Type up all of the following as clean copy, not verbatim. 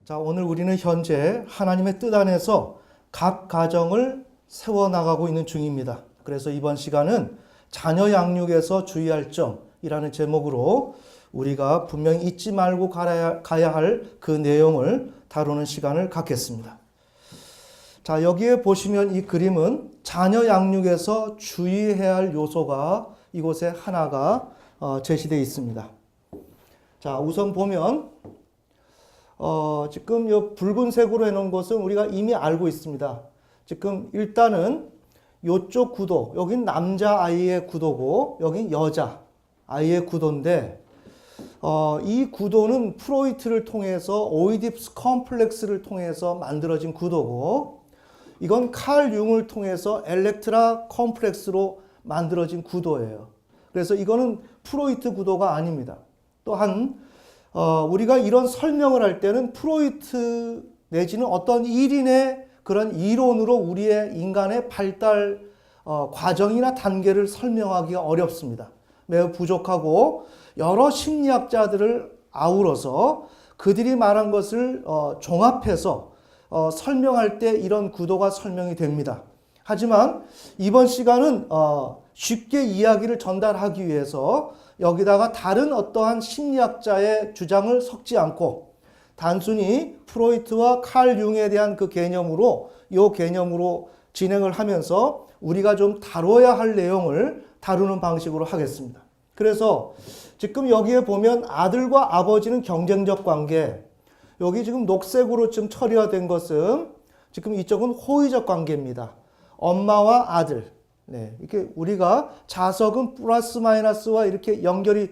자, 오늘 우리는 현재 하나님의 뜻 안에서 각 가정을 세워나가고 있는 중입니다. 그래서 이번 시간은 자녀 양육에서 주의할 점이라는 제목으로 우리가 분명히 잊지 말고 가야 할 그 내용을 다루는 시간을 갖겠습니다. 자, 여기에 보시면 이 그림은 자녀 양육에서 주의해야 할 요소가 이곳에 하나가 제시되어 있습니다. 자, 우선 보면 지금 이 붉은색으로 해놓은 것은 우리가 이미 알고 있습니다. 지금 일단은 이쪽 구도, 여긴 남자 아이의 구도고 여긴 여자 아이의 구도인데 이 구도는 프로이트를 통해서 오이디푸스 컴플렉스를 통해서 만들어진 구도고 이건 칼 융을 통해서 엘렉트라 컴플렉스로 만들어진 구도예요. 그래서 이거는 프로이트 구도가 아닙니다. 또한 우리가 이런 설명을 할 때는 프로이트 내지는 어떤 일인의 그런 이론으로 우리의 인간의 발달 과정이나 단계를 설명하기가 어렵습니다. 매우 부족하고 여러 심리학자들을 아우러서 그들이 말한 것을 종합해서 설명할 때 이런 구도가 설명이 됩니다. 하지만 이번 시간은 쉽게 이야기를 전달하기 위해서 여기다가 다른 어떠한 심리학자의 주장을 섞지 않고 단순히 프로이트와 칼 융에 대한 그 개념으로 이 개념으로 진행을 하면서 우리가 좀 다뤄야 할 내용을 다루는 방식으로 하겠습니다. 그래서 지금 여기에 보면 아들과 아버지는 경쟁적 관계, 여기 지금 녹색으로 지금 처리가 된 것은 지금 이쪽은 호의적 관계입니다. 엄마와 아들. 네, 이렇게 우리가 자석은 플러스 마이너스와 이렇게 연결이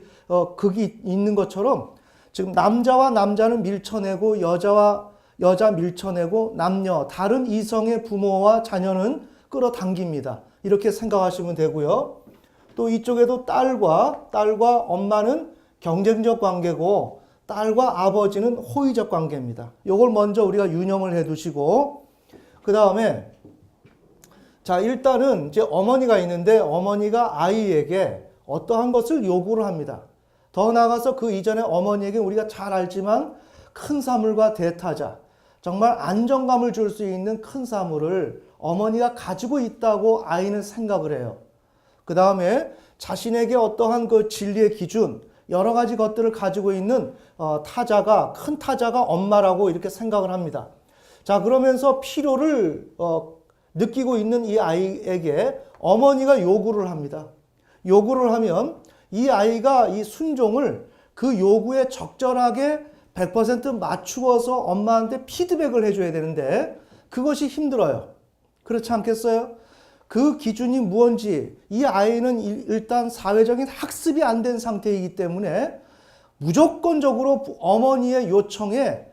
극이 있는 것처럼 지금 남자와 남자는 밀쳐내고 여자와 여자 밀쳐내고 남녀 다른 이성의 부모와 자녀는 끌어당깁니다. 이렇게 생각하시면 되고요. 또 이쪽에도 딸과 엄마는 경쟁적 관계고 딸과 아버지는 호의적 관계입니다. 이걸 먼저 우리가 유념을 해 두시고 그 다음에 자, 일단은 이제 어머니가 있는데 어머니가 아이에게 어떠한 것을 요구를 합니다. 더 나아가서 그 이전에 어머니에게 우리가 잘 알지만 큰 사물과 대타자, 정말 안정감을 줄 수 있는 큰 사물을 어머니가 가지고 있다고 아이는 생각을 해요. 그 다음에 자신에게 어떠한 그 진리의 기준, 여러 가지 것들을 가지고 있는 타자가, 큰 타자가 엄마라고 이렇게 생각을 합니다. 자, 그러면서 필요를 느끼고 있는 이 아이에게 어머니가 요구를 합니다. 요구를 하면 이 아이가 이 순종을 그 요구에 적절하게 100% 맞추어서 엄마한테 피드백을 해줘야 되는데 그것이 힘들어요. 그렇지 않겠어요? 그 기준이 무언지 이 아이는 일단 사회적인 학습이 안 된 상태이기 때문에 무조건적으로 어머니의 요청에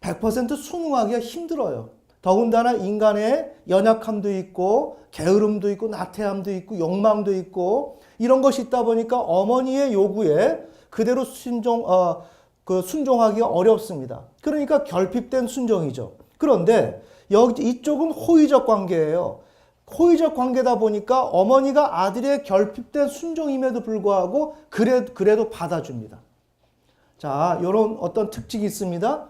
100% 순응하기가 힘들어요. 더군다나 인간의 연약함도 있고 게으름도 있고 나태함도 있고 욕망도 있고 이런 것이 있다 보니까 어머니의 요구에 그대로 순종하기가 어렵습니다. 그러니까 결핍된 순종이죠. 그런데 이쪽은 호의적 관계예요. 호의적 관계다 보니까 어머니가 아들의 결핍된 순종임에도 불구하고 그래도 받아줍니다. 자, 이런 어떤 특징이 있습니다.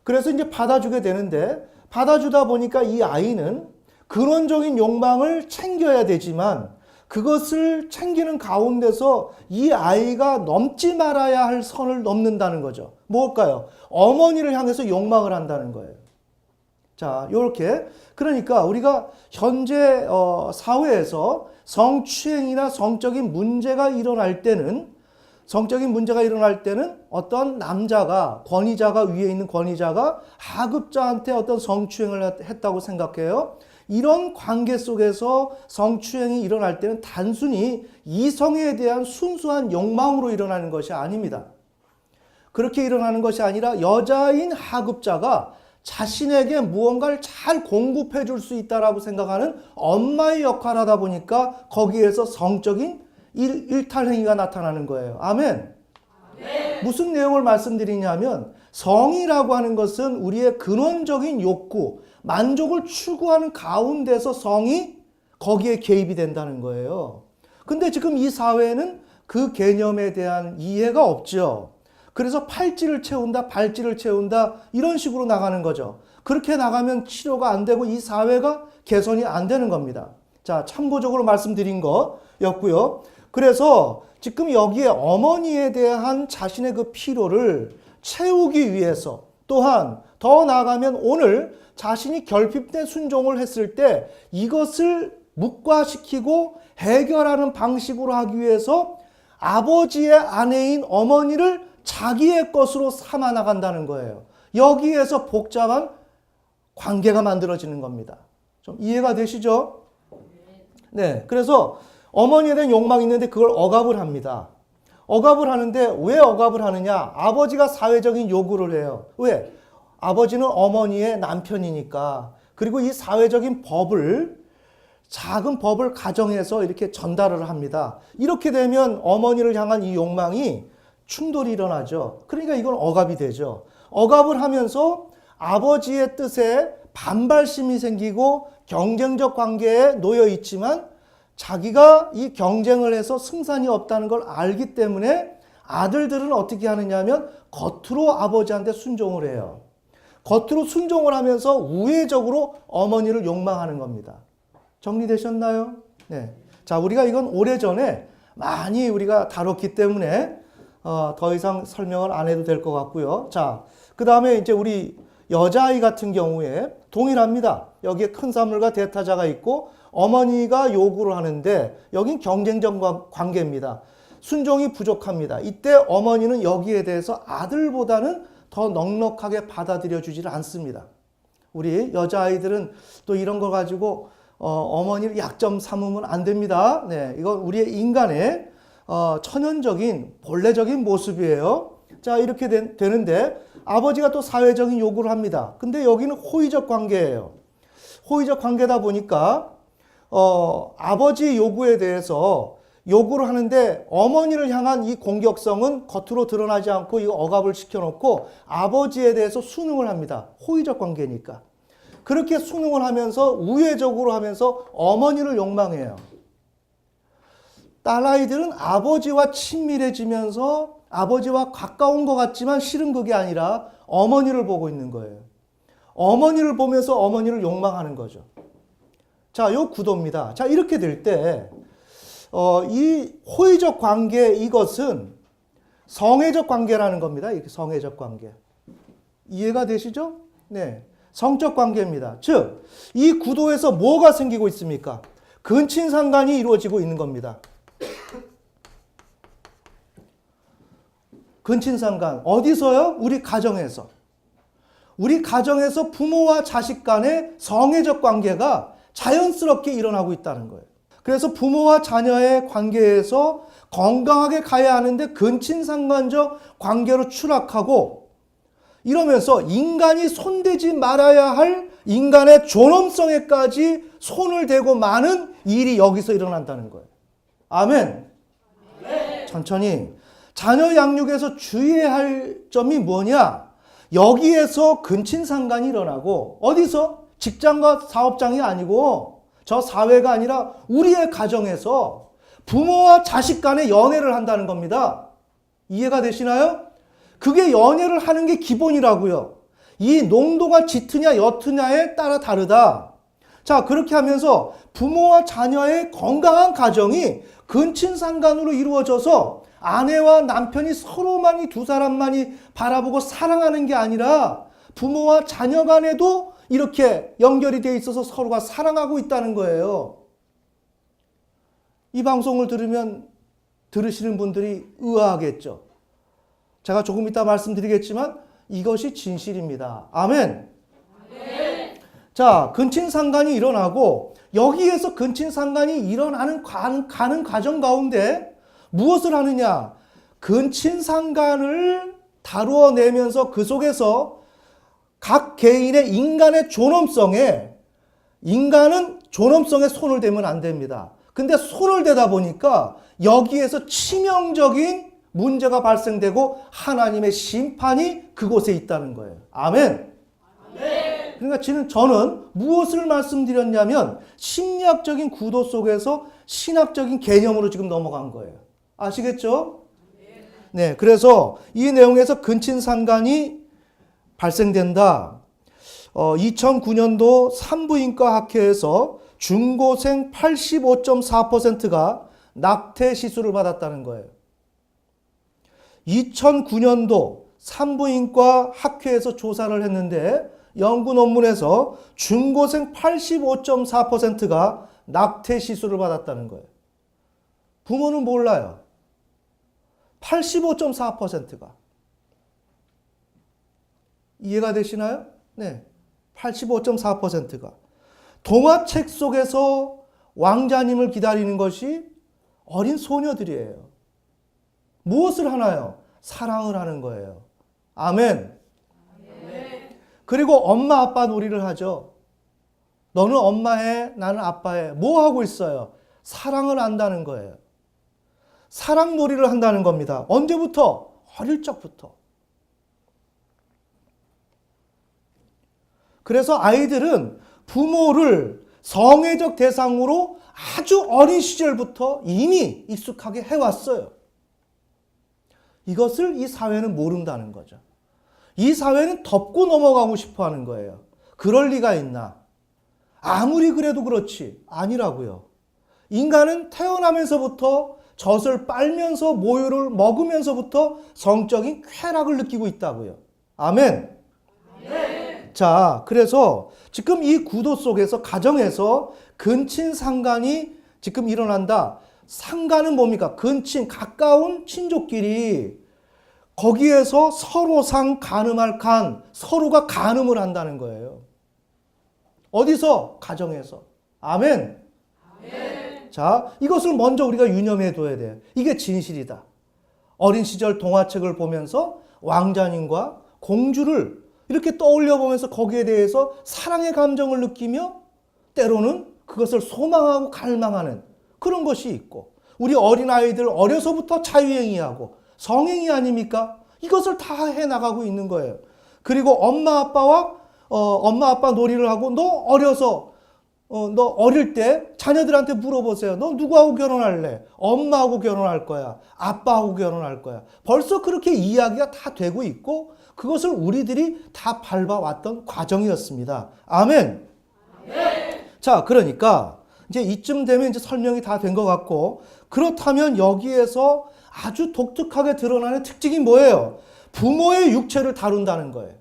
그래서 이제 받아주게 되는데 받아주다 보니까 이 아이는 근원적인 욕망을 챙겨야 되지만 그것을 챙기는 가운데서 이 아이가 넘지 말아야 할 선을 넘는다는 거죠. 뭘까요? 어머니를 향해서 욕망을 한다는 거예요. 자, 요렇게 그러니까 우리가 현재 사회에서 성추행이나 성적인 문제가 일어날 때는 어떤 남자가 권위자가 위에 있는 권위자가 하급자한테 어떤 성추행을 했다고 생각해요. 이런 관계 속에서 성추행이 일어날 때는 단순히 이성에 대한 순수한 욕망으로 일어나는 것이 아닙니다. 그렇게 일어나는 것이 아니라 여자인 하급자가 자신에게 무언가를 잘 공급해 줄 수 있다라고 생각하는 엄마의 역할을 하다 보니까 거기에서 성적인 일탈행위가 나타나는 거예요. 아멘. 무슨 내용을 말씀드리냐면 성이라고 하는 것은 우리의 근원적인 욕구, 만족을 추구하는 가운데서 성이 거기에 개입이 된다는 거예요. 근데 지금 이 사회는 그 개념에 대한 이해가 없죠. 그래서 팔찌를 채운다, 발찌를 채운다 이런 식으로 나가는 거죠. 그렇게 나가면 치료가 안 되고 이 사회가 개선이 안 되는 겁니다. 자, 참고적으로 말씀드린 거였고요. 그래서 지금 여기에 어머니에 대한 자신의 그 필요를 채우기 위해서 또한 더 나아가면 오늘 자신이 결핍된 순종을 했을 때 이것을 묵과시키고 해결하는 방식으로 하기 위해서 아버지의 아내인 어머니를 자기의 것으로 삼아 나간다는 거예요. 여기에서 복잡한 관계가 만들어지는 겁니다. 좀 이해가 되시죠? 네. 그래서 어머니에 대한 욕망이 있는데 그걸 억압을 합니다. 억압을 하는데 왜 억압을 하느냐? 아버지가 사회적인 요구를 해요. 왜? 아버지는 어머니의 남편이니까. 그리고 이 사회적인 법을, 작은 법을 가정해서 이렇게 전달을 합니다. 이렇게 되면 어머니를 향한 이 욕망이 충돌이 일어나죠. 그러니까 이건 억압이 되죠. 억압을 하면서 아버지의 뜻에 반발심이 생기고 경쟁적 관계에 놓여 있지만 자기가 이 경쟁을 해서 승산이 없다는 걸 알기 때문에 아들들은 어떻게 하느냐 하면 겉으로 아버지한테 순종을 해요. 겉으로 순종을 하면서 우회적으로 어머니를 욕망하는 겁니다. 정리되셨나요? 네. 자, 우리가 이건 오래전에 많이 우리가 다뤘기 때문에 더 이상 설명을 안 해도 될 것 같고요. 자, 그 다음에 이제 우리 여자아이 같은 경우에 동일합니다. 여기에 큰 사물과 대타자가 있고 어머니가 요구를 하는데 여긴 경쟁적 관계입니다. 순종이 부족합니다. 이때 어머니는 여기에 대해서 아들보다는 더 넉넉하게 받아들여 주지를 않습니다. 우리 여자아이들은 또 이런 걸 가지고 어머니를 약점 삼으면 안 됩니다. 네, 이건 우리의 인간의 천연적인 본래적인 모습이에요. 자, 이렇게 되는데 아버지가 또 사회적인 요구를 합니다. 근데 여기는 호의적 관계예요. 호의적 관계다 보니까 아버지 요구에 대해서 요구를 하는데 어머니를 향한 이 공격성은 겉으로 드러나지 않고 이 억압을 시켜놓고 아버지에 대해서 순응을 합니다. 호의적 관계니까. 그렇게 순응을 하면서 우회적으로 하면서 어머니를 욕망해요. 딸아이들은 아버지와 친밀해지면서 아버지와 가까운 것 같지만 실은 그게 아니라 어머니를 보고 있는 거예요. 어머니를 보면서 어머니를 욕망하는 거죠. 자, 요 구도입니다. 자, 이렇게 될 때, 이 호의적 관계, 이것은 성애적 관계라는 겁니다. 이렇게 성애적 관계. 이해가 되시죠? 네. 성적 관계입니다. 즉, 이 구도에서 뭐가 생기고 있습니까? 근친상간이 이루어지고 있는 겁니다. 근친상간. 어디서요? 우리 가정에서. 우리 가정에서 부모와 자식 간의 성애적 관계가 자연스럽게 일어나고 있다는 거예요. 그래서 부모와 자녀의 관계에서 건강하게 가야 하는데 근친상간적 관계로 추락하고 이러면서 인간이 손대지 말아야 할 인간의 존엄성에까지 손을 대고 많은 일이 여기서 일어난다는 거예요. 아멘. 네. 천천히. 자녀 양육에서 주의해야 할 점이 뭐냐? 여기에서 근친상간이 일어나고 어디서? 직장과 사업장이 아니고 저 사회가 아니라 우리의 가정에서 부모와 자식 간의 연애를 한다는 겁니다. 이해가 되시나요? 그게 연애를 하는 게 기본이라고요. 이 농도가 짙으냐 옅으냐에 따라 다르다. 자, 그렇게 하면서 부모와 자녀의 건강한 가정이 근친상간으로 이루어져서 아내와 남편이 서로만이 두 사람만이 바라보고 사랑하는 게 아니라 부모와 자녀 간에도 이렇게 연결이 되어 있어서 서로가 사랑하고 있다는 거예요. 이 방송을 들으면 들으시는 분들이 의아하겠죠. 제가 조금 이따 말씀드리겠지만 이것이 진실입니다. 아멘. 네. 자, 근친상간이 일어나고 여기에서 근친상간이 일어나는 가는 과정 가운데 무엇을 하느냐? 근친상간을 다루어내면서 그 속에서 각 개인의 인간의 존엄성에 인간은 존엄성에 손을 대면 안 됩니다. 근데 손을 대다 보니까 여기에서 치명적인 문제가 발생되고 하나님의 심판이 그곳에 있다는 거예요. 아멘. 아멘. 그러니까 저는 무엇을 말씀드렸냐면 심리학적인 구도 속에서 신학적인 개념으로 지금 넘어간 거예요. 아시겠죠? 네, 그래서 이 내용에서 근친상간이 발생된다. 2009년도 산부인과 학회에서 중고생 85.4%가 낙태 시술을 받았다는 거예요. 2009년도 산부인과 학회에서 조사를 했는데 연구 논문에서 중고생 85.4%가 낙태 시술을 받았다는 거예요. 부모는 몰라요. 85.4%가. 이해가 되시나요? 네. 85.4%가. 동화책 속에서 왕자님을 기다리는 것이 어린 소녀들이에요. 무엇을 하나요? 사랑을 하는 거예요. 아멘. 그리고 엄마 아빠 놀이를 하죠. 너는 엄마해, 나는 아빠해. 뭐 하고 있어요? 사랑을 한다는 거예요. 사랑 놀이를 한다는 겁니다. 언제부터? 어릴 적부터. 그래서 아이들은 부모를 성애적 대상으로 아주 어린 시절부터 이미 익숙하게 해왔어요. 이것을 이 사회는 모른다는 거죠. 이 사회는 덮고 넘어가고 싶어 하는 거예요. 그럴 리가 있나? 아무리 그래도 그렇지. 아니라고요. 인간은 태어나면서부터 젖을 빨면서 모유를 먹으면서부터 성적인 쾌락을 느끼고 있다고요. 아멘. 자, 그래서 지금 이 구도 속에서 가정에서 근친상간이 지금 일어난다. 상간은 뭡니까? 근친, 가까운 친족끼리 거기에서 서로상 간음할 간, 서로가 간음을 한다는 거예요. 어디서? 가정에서. 아멘. 자, 이것을 먼저 우리가 유념해 둬야 돼요. 이게 진실이다. 어린 시절 동화책을 보면서 왕자님과 공주를 이렇게 떠올려 보면서 거기에 대해서 사랑의 감정을 느끼며 때로는 그것을 소망하고 갈망하는 그런 것이 있고, 우리 어린아이들 어려서부터 자유행위하고 성행위 아닙니까? 이것을 다 해나가고 있는 거예요. 그리고 엄마 아빠 놀이를 하고 너 어릴 때 자녀들한테 물어보세요. 너 누구하고 결혼할래? 엄마하고 결혼할 거야. 아빠하고 결혼할 거야. 벌써 그렇게 이야기가 다 되고 있고 그것을 우리들이 다 밟아왔던 과정이었습니다. 아멘. 자, 그러니까 이제 이쯤 되면 이제 설명이 다 된 것 같고, 그렇다면 여기에서 아주 독특하게 드러나는 특징이 뭐예요? 부모의 육체를 다룬다는 거예요.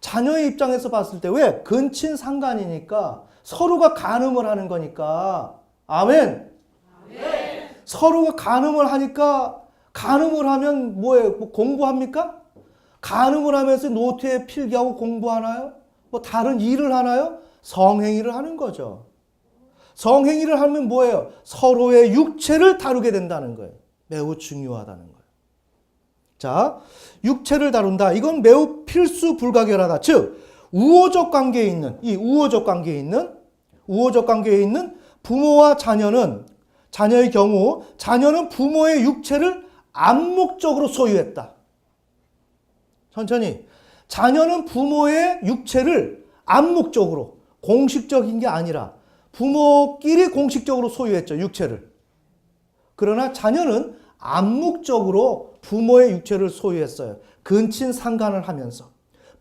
자녀의 입장에서 봤을 때 왜? 근친상간이니까 서로가 간음을 하는 거니까. 아멘. 서로가 간음을 하니까, 간음을 하면 뭐예요? 뭐 공부합니까? 간음을 하면서 노트에 필기하고 공부하나요? 뭐 다른 일을 하나요? 성행위를 하는 거죠. 성행위를 하면 뭐예요? 서로의 육체를 다루게 된다는 거예요. 매우 중요하다는 거예요. 자, 육체를 다룬다. 이건 매우 필수 불가결하다. 즉, 우호적 관계에 있는, 우호적 관계에 있는 부모와 자녀의 경우, 자녀는 부모의 육체를 암묵적으로 소유했다. 천천히. 자녀는 부모의 육체를 암묵적으로, 공식적인 게 아니라 부모끼리 공식적으로 소유했죠, 육체를. 그러나 자녀는 암묵적으로 부모의 육체를 소유했어요. 근친상간을 하면서.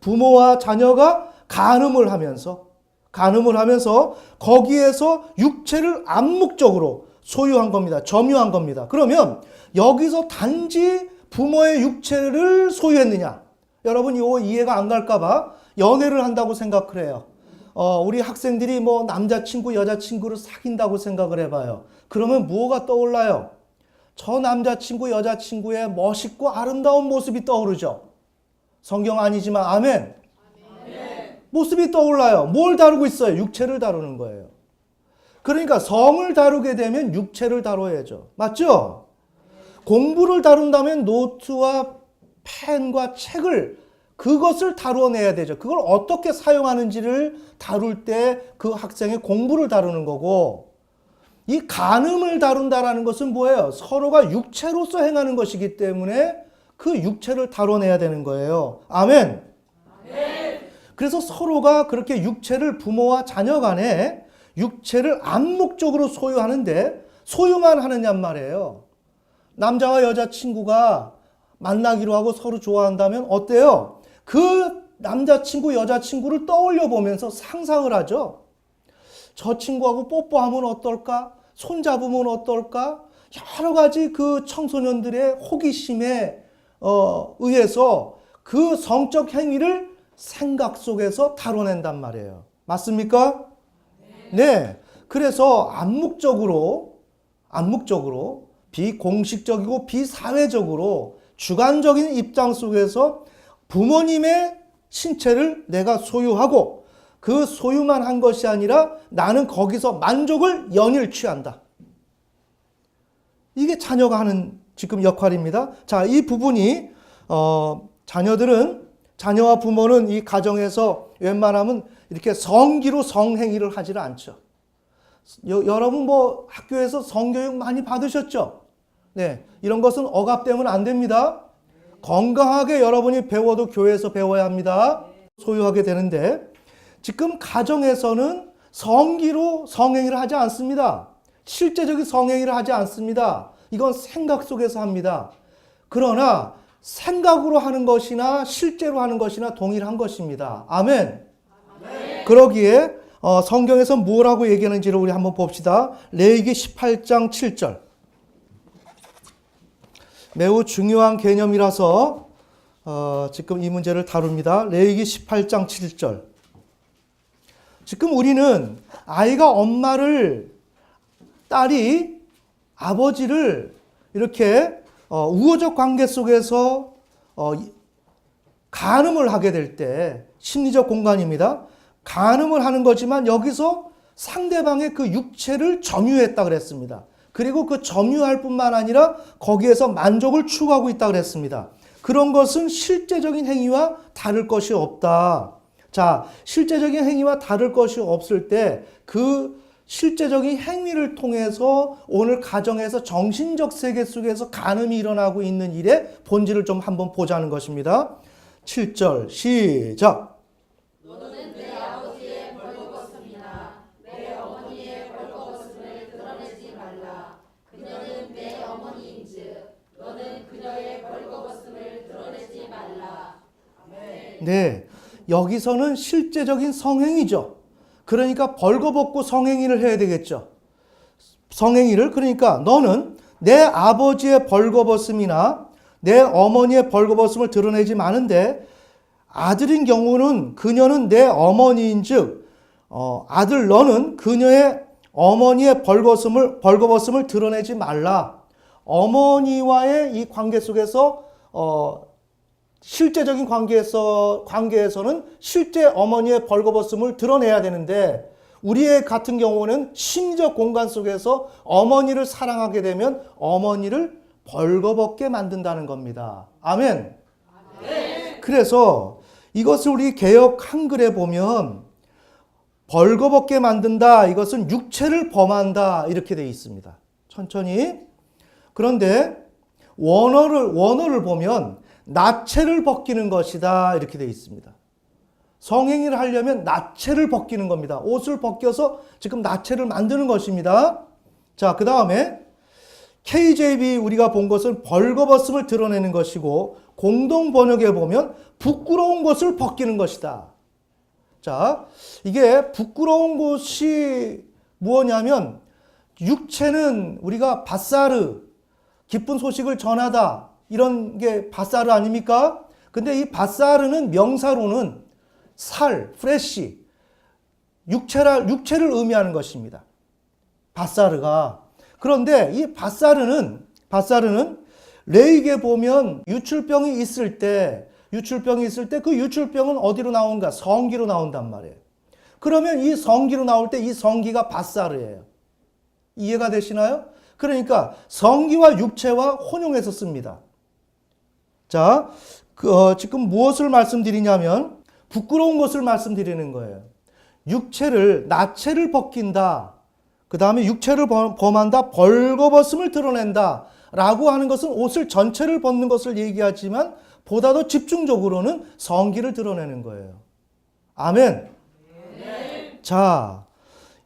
부모와 자녀가 간음을 하면서 거기에서 육체를 암묵적으로 소유한 겁니다. 점유한 겁니다. 그러면 여기서 단지 부모의 육체를 소유했느냐? 여러분 이거 이해가 안 갈까봐 연애를 한다고 생각을 해요. 우리 학생들이 뭐 남자친구, 여자친구를 사귄다고 생각을 해봐요. 그러면 뭐가 떠올라요? 저 남자친구, 여자친구의 멋있고 아름다운 모습이 떠오르죠. 성경 아니지만 아멘. 모습이 떠올라요. 뭘 다루고 있어요? 육체를 다루는 거예요. 그러니까 성을 다루게 되면 육체를 다뤄야죠. 맞죠? 공부를 다룬다면 노트와 펜과 책을, 그것을 다루어내야 되죠. 그걸 어떻게 사용하는지를 다룰 때 그 학생의 공부를 다루는 거고, 이 간음을 다룬다라는 것은 뭐예요? 서로가 육체로서 행하는 것이기 때문에 그 육체를 다뤄내야 되는 거예요. 아멘. 그래서 서로가 그렇게 육체를 부모와 자녀 간에 육체를 암묵적으로 소유하는데 소유만 하느냔 말이에요. 남자와 여자친구가 만나기로 하고 서로 좋아한다면 어때요? 그 남자친구, 여자친구를 떠올려 보면서 상상을 하죠. 저 친구하고 뽀뽀하면 어떨까? 손잡으면 어떨까? 여러 가지 그 청소년들의 호기심에 의해서 그 성적 행위를 생각 속에서 다뤄낸단 말이에요. 맞습니까? 네. 그래서 암묵적으로 비공식적이고 비사회적으로 주관적인 입장 속에서 부모님의 신체를 내가 소유하고 그 소유만 한 것이 아니라 나는 거기서 만족을 연일 취한다. 이게 자녀가 하는 지금 역할입니다. 자, 이 부분이 자녀와 부모는 이 가정에서 웬만하면 이렇게 성기로 성행위를 하지를 않죠. 여러분 뭐 학교에서 성교육 많이 받으셨죠? 네, 이런 것은 억압되면 안 됩니다. 건강하게 여러분이 배워도 교회에서 배워야 합니다. 소유하게 되는데 지금 가정에서는 성기로 성행위를 하지 않습니다. 실제적인 성행위를 하지 않습니다. 이건 생각 속에서 합니다. 그러나 생각으로 하는 것이나 실제로 하는 것이나 동일한 것입니다. 아멘. 아멘. 그러기에 성경에서 뭐라고 얘기하는지를 우리 한번 봅시다. 레위기 18장 7절. 매우 중요한 개념이라서 지금 이 문제를 다룹니다. 레위기 18장 7절. 지금 우리는 아이가 엄마를, 딸이 아버지를 이렇게 우호적 관계 속에서 간음을 하게 될 때, 심리적 공간입니다. 간음을 하는 거지만 여기서 상대방의 그 육체를 점유했다 그랬습니다. 그리고 그 점유할 뿐만 아니라 거기에서 만족을 추구하고 있다 그랬습니다. 그런 것은 실제적인 행위와 다를 것이 없다. 자, 실제적인 행위와 다를 것이 없을 때 그 실제적인 행위를 통해서 오늘 가정에서 정신적 세계 속에서 간음이 일어나고 있는 일의 본질을 좀 한번 보자는 것입니다. 7절 시작. 너는 내 아버지의 벌거벗음이나 내 어머니의 벌거벗음을 드러내지 말라. 그녀는 내 어머니인즉 너는 그녀의 벌거벗음을 드러내지 말라. 아멘. 네, 여기서는 실제적인 성행위죠. 그러니까 벌거벗고 성행위를 해야 되겠죠. 성행위를, 그러니까 너는 내 아버지의 벌거벗음이나 내 어머니의 벌거벗음을 드러내지 마는데, 아들인 경우는 그녀는 내 어머니인즉 아들 너는 그녀의 어머니의 벌거벗음을 드러내지 말라. 어머니와의 이 관계 속에서 실제적인 관계에서는 실제 어머니의 벌거벗음을 드러내야 되는데, 우리의 같은 경우는 심리적 공간 속에서 어머니를 사랑하게 되면 어머니를 벌거벗게 만든다는 겁니다. 아멘. 아멘. 그래서 이것을 우리 개역 한글에 보면 벌거벗게 만든다, 이것은 육체를 범한다 이렇게 되어 있습니다. 천천히. 그런데 원어를 보면 나체를 벗기는 것이다 이렇게 되어 있습니다. 성행위를 하려면 나체를 벗기는 겁니다. 옷을 벗겨서 지금 나체를 만드는 것입니다. 자, 그 다음에 KJV 우리가 본 것은 벌거벗음을 드러내는 것이고, 공동 번역에 보면 부끄러운 것을 벗기는 것이다. 자, 이게 부끄러운 것이 무엇냐면, 육체는 우리가 바사르, 기쁜 소식을 전하다, 이런 게 바사르 아닙니까? 근데 이 바사르는 명사로는 살, 프레시, 육체를 의미하는 것입니다. 바사르가. 그런데 이 바사르는 레위기에 보면 유출병이 있을 때 그 유출병은 어디로 나온가? 성기로 나온단 말이에요. 그러면 이 성기로 나올 때 이 성기가 바사르예요. 이해가 되시나요? 그러니까 성기와 육체와 혼용해서 씁니다. 자, 지금 무엇을 말씀드리냐면 부끄러운 것을 말씀드리는 거예요. 나체를 벗긴다. 그 다음에 육체를 범한다. 벌거벗음을 드러낸다. 라고 하는 것은 옷을 전체를 벗는 것을 얘기하지만 보다 더 집중적으로는 성기를 드러내는 거예요. 아멘. 자,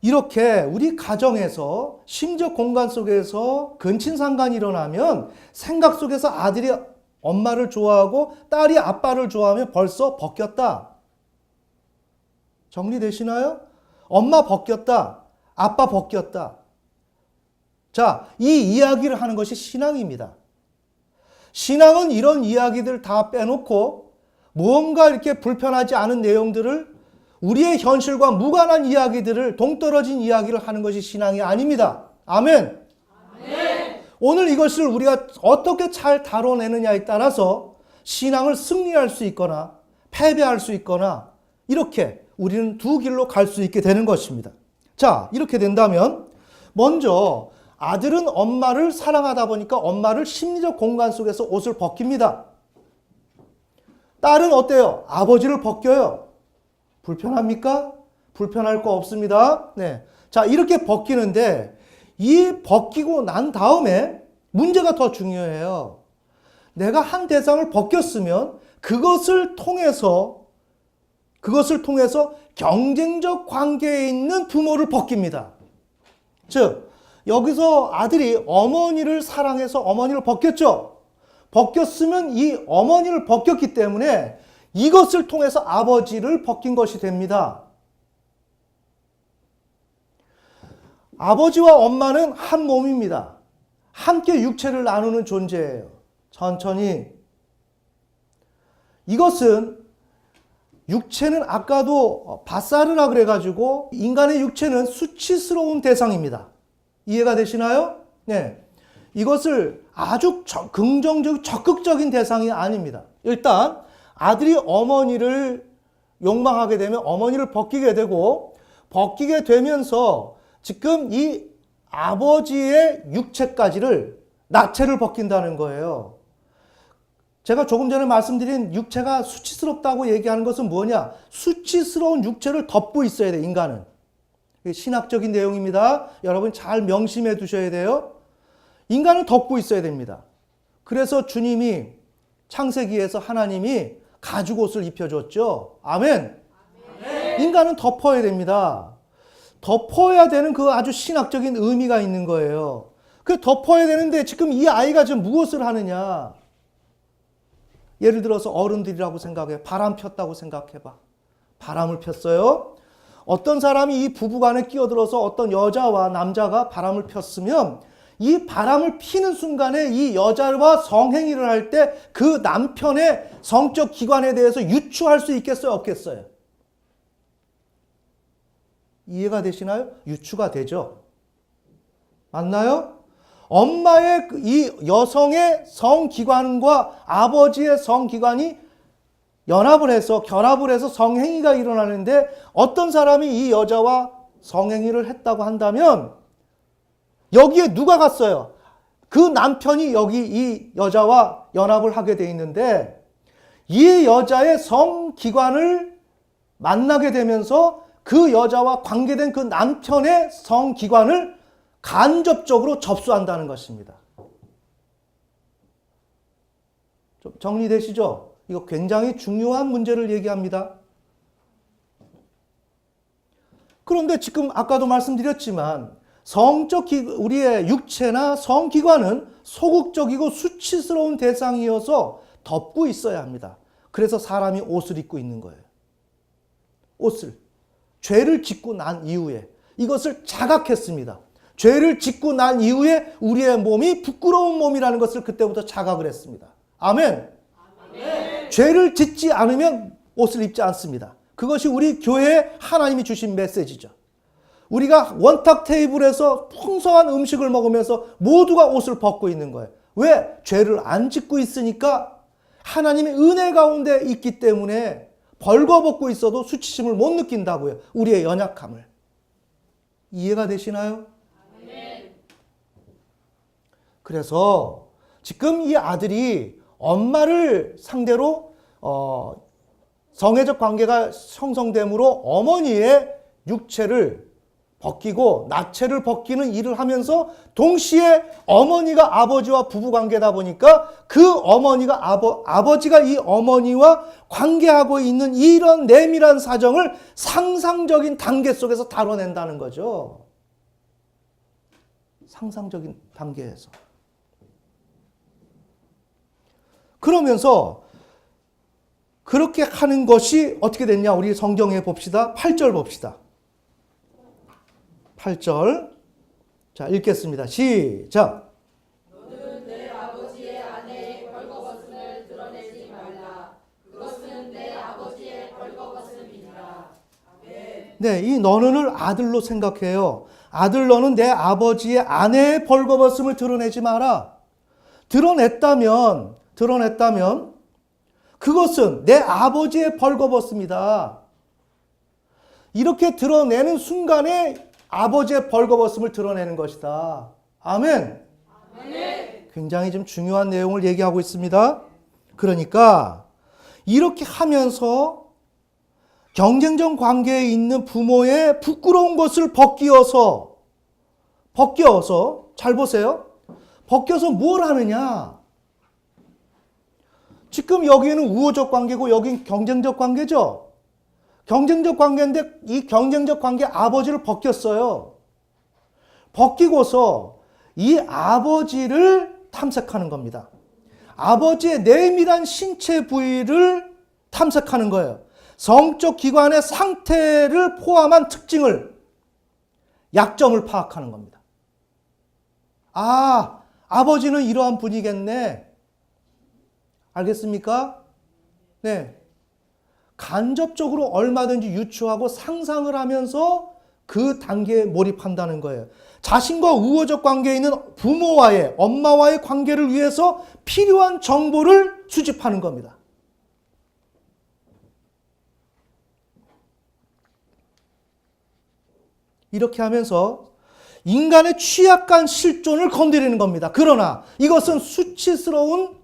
이렇게 우리 가정에서 심지어 공간 속에서 근친상간이 일어나면 생각 속에서 아들이 엄마를 좋아하고 딸이 아빠를 좋아하면 벌써 벗겼다. 정리되시나요? 엄마 벗겼다. 아빠 벗겼다. 자, 이 이야기를 하는 것이 신앙입니다. 신앙은 이런 이야기들 다 빼놓고 무언가 이렇게 불편하지 않은 내용들을 우리의 현실과 무관한 이야기들을 동떨어진 이야기를 하는 것이 신앙이 아닙니다. 아멘. 아멘. 오늘 이것을 우리가 어떻게 잘 다뤄내느냐에 따라서 신앙을 승리할 수 있거나 패배할 수 있거나 이렇게 우리는 두 길로 갈 수 있게 되는 것입니다. 자, 이렇게 된다면 먼저 아들은 엄마를 사랑하다 보니까 엄마를 심리적 공간 속에서 옷을 벗깁니다. 딸은 어때요? 아버지를 벗겨요. 불편합니까? 불편할 거 없습니다. 네. 자, 이렇게 벗기는데 이 벗기고 난 다음에 문제가 더 중요해요. 내가 한 대상을 벗겼으면 그것을 통해서 경쟁적 관계에 있는 부모를 벗깁니다. 즉, 여기서 아들이 어머니를 사랑해서 어머니를 벗겼죠. 벗겼으면 이 어머니를 벗겼기 때문에 이것을 통해서 아버지를 벗긴 것이 됩니다. 아버지와 엄마는 한 몸입니다. 함께 육체를 나누는 존재예요. 천천히. 이것은 육체는 아까도 바사르라 그래가지고 인간의 육체는 수치스러운 대상입니다. 이해가 되시나요? 네. 이것을 아주 긍정적, 적극적인 대상이 아닙니다. 일단 아들이 어머니를 욕망하게 되면 어머니를 벗기게 되고 벗기게 되면서 지금 이 아버지의 육체까지를 나체를 벗긴다는 거예요. 제가 조금 전에 말씀드린 육체가 수치스럽다고 얘기하는 것은 뭐냐? 수치스러운 육체를 덮고 있어야 돼, 인간은. 신학적인 내용입니다. 여러분 잘 명심해 두셔야 돼요. 인간은 덮고 있어야 됩니다. 그래서 주님이 창세기에서 하나님이 가죽옷을 입혀줬죠. 아멘. 아멘. 인간은 덮어야 됩니다. 덮어야 되는 그 아주 신학적인 의미가 있는 거예요. 그 덮어야 되는데 지금 이 아이가 지금 무엇을 하느냐? 예를 들어서 어른들이라고 생각해. 바람 폈다고 생각해봐. 바람을 폈어요. 어떤 사람이 이 부부간에 끼어들어서 어떤 여자와 남자가 바람을 폈으면 이 바람을 피는 순간에 이 여자와 성행위를 할 때 그 남편의 성적 기관에 대해서 유추할 수 있겠어요? 없겠어요? 이해가 되시나요? 유추가 되죠. 맞나요? 엄마의 이 여성의 성기관과 아버지의 성기관이 결합을 해서 성행위가 일어나는데 어떤 사람이 이 여자와 성행위를 했다고 한다면 여기에 누가 갔어요? 그 남편이 여기 이 여자와 연합을 하게 돼 있는데 이 여자의 성기관을 만나게 되면서 그 여자와 관계된 그 남편의 성기관을 간접적으로 접수한다는 것입니다. 좀 정리되시죠? 이거 굉장히 중요한 문제를 얘기합니다. 그런데 지금 아까도 말씀드렸지만 우리의 육체나 성기관은 소극적이고 수치스러운 대상이어서 덮고 있어야 합니다. 그래서 사람이 옷을 입고 있는 거예요. 옷을. 죄를 짓고 난 이후에 이것을 자각했습니다. 죄를 짓고 난 이후에 우리의 몸이 부끄러운 몸이라는 것을 그때부터 자각을 했습니다. 아멘. 아멘. 죄를 짓지 않으면 옷을 입지 않습니다. 그것이 우리 교회에 하나님이 주신 메시지죠. 우리가 원탁 테이블에서 풍성한 음식을 먹으면서 모두가 옷을 벗고 있는 거예요. 왜? 죄를 안 짓고 있으니까 하나님의 은혜 가운데 있기 때문에 벌거벗고 있어도 수치심을 못 느낀다고요. 우리의 연약함을. 이해가 되시나요? 네. 그래서 지금 이 아들이 엄마를 상대로 성애적 관계가 형성되므로 어머니의 육체를 벗기고 나체를 벗기는 일을 하면서 동시에 어머니가 아버지와 부부관계다 보니까 그 어머니가 아버지가 이 어머니와 관계하고 있는 이런 내밀한 사정을 상상적인 단계 속에서 다뤄낸다는 거죠. 상상적인 단계에서. 그러면서 그렇게 하는 것이 어떻게 됐냐? 우리 성경에 봅시다. 8절 봅시다. 8절. 자, 읽겠습니다. 시작. 너는 내 아버지의 아내의 벌거벗음을 드러내지 말라. 그것은 내 아버지의 벌거벗음이니라. 아멘. 네, 이 너는을 아들로 생각해요. 아들 너는 내 아버지의 아내의 벌거벗음을 드러내지 마라. 드러냈다면 그것은 내 아버지의 벌거벗음이다. 이렇게 드러내는 순간에 아버지의 벌거벗음을 드러내는 것이다. 아멘. 아멘. 굉장히 좀 중요한 내용을 얘기하고 있습니다. 그러니까 이렇게 하면서 경쟁적 관계에 있는 부모의 부끄러운 것을 벗겨서 잘 보세요. 벗겨서 뭘 하느냐? 지금 여기는 우호적 관계고 여긴 경쟁적 관계죠. 경쟁적 관계인데 이 경쟁적 관계 아버지를 벗겼어요. 벗기고서 이 아버지를 탐색하는 겁니다. 아버지의 내밀한 신체 부위를 탐색하는 거예요. 성적 기관의 상태를 포함한 특징을, 약점을 파악하는 겁니다. 아, 아버지는 이러한 분이겠네. 알겠습니까? 네. 간접적으로 얼마든지 유추하고 상상을 하면서 그 단계에 몰입한다는 거예요. 자신과 우호적 관계에 있는 부모와의, 엄마와의 관계를 위해서 필요한 정보를 수집하는 겁니다. 이렇게 하면서 인간의 취약한 실존을 건드리는 겁니다. 그러나 이것은 수치스러운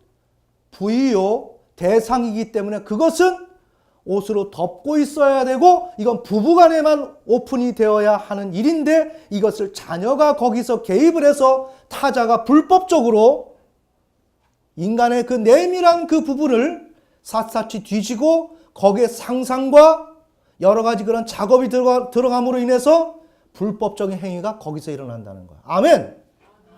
부위요, 대상이기 때문에 그것은 옷으로 덮고 있어야 되고 이건 부부간에만 오픈이 되어야 하는 일인데 이것을 자녀가 거기서 개입을 해서 타자가 불법적으로 인간의 그 내밀한 그 부분을 샅샅이 뒤지고 거기에 상상과 여러 가지 그런 작업이 들어감으로 인해서 불법적인 행위가 거기서 일어난다는 거예요. 아멘.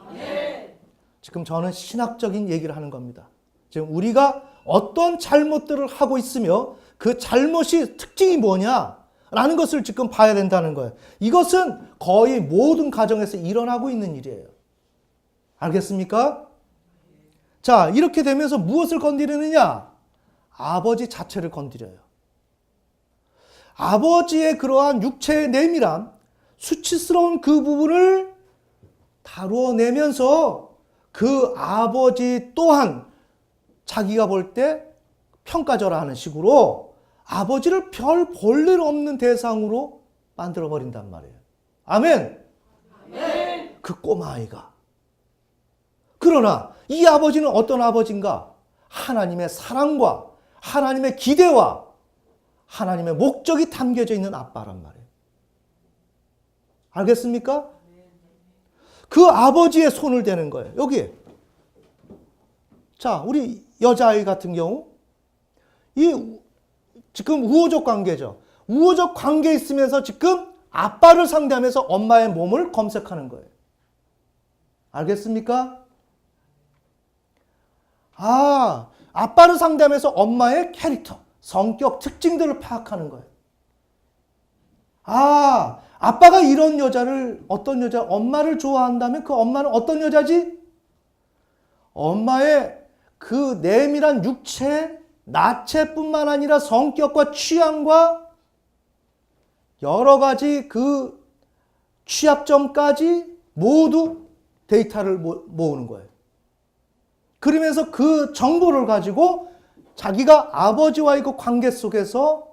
아멘. 지금 저는 신학적인 얘기를 하는 겁니다. 지금 우리가 어떤 잘못들을 하고 있으며 그 잘못이 특징이 뭐냐라는 것을 지금 봐야 된다는 거예요. 이것은 거의 모든 가정에서 일어나고 있는 일이에요. 알겠습니까? 자, 이렇게 되면서 무엇을 건드리느냐? 아버지 자체를 건드려요. 아버지의 그러한 육체의 내밀한 수치스러운 그 부분을 다루어내면서 그 아버지 또한 자기가 볼 때 평가절하하는 식으로 아버지를 별 볼 일 없는 대상으로 만들어버린단 말이에요. 아멘. 아멘. 그 꼬마아이가. 그러나 이 아버지는 어떤 아버지인가? 하나님의 사랑과 하나님의 기대와 하나님의 목적이 담겨져 있는 아빠란 말이에요. 알겠습니까? 그 아버지의 손을 대는 거예요. 여기. 자, 우리 여자아이 같은 경우 이 지금 우호적 관계죠. 우호적 관계에 있으면서 지금 아빠를 상대하면서 엄마의 몸을 검색하는 거예요. 알겠습니까? 아, 아빠를 상대하면서 엄마의 캐릭터, 성격, 특징들을 파악하는 거예요. 아, 아빠가 이런 여자를, 어떤 여자, 엄마를 좋아한다면 그 엄마는 어떤 여자지? 엄마의 그 내밀한 육체, 나체뿐만 아니라 성격과 취향과 여러 가지 그 취약점까지 모두 데이터를 모으는 거예요. 그러면서 그 정보를 가지고 자기가 아버지와의 그 관계 속에서